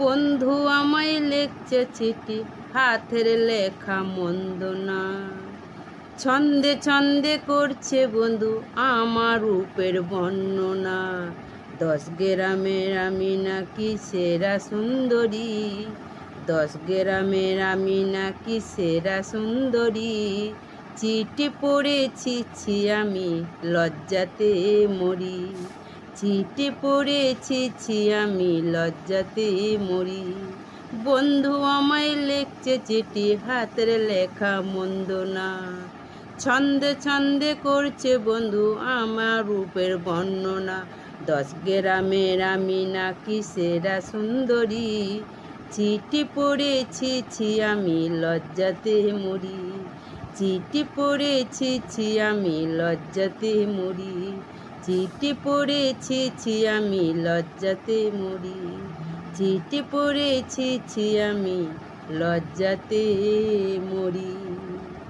বন্ধু আমায় লিখছে চিঠি, হাতের লেখা মন্দ না। ছন্দে ছন্দে করছে বন্ধু আমার রূপের বর্ণনা। 10 গ্রামের আমি নাকি সেরা সুন্দরী, 10 গ্রামের আমি নাকি সেরা সুন্দরী। চিঠি পড়েছি ছি আমি লজ্জাতে মরি, চিঠি পড়েছি ছি আমি লজ্জাতে মরি। বন্ধু আমায় লিখছে চিঠি, হাতের লেখা মন্দ না। ছন্দে ছন্দে করছে বন্ধু আমার রূপের বর্ণনা। 10 গ্রামের আমি নাকি সেরা সুন্দরী, চিঠি পড়েছি ছি আমি লজ্জাতে মরি, চিঠি পড়েছি ছি আমি লজ্জাতে মরি, চিঠি পড়েছি ছি আমি লজ্জাতে মরি, চিঠি পড়েছি ছি আমি লজ্জাতে মরি।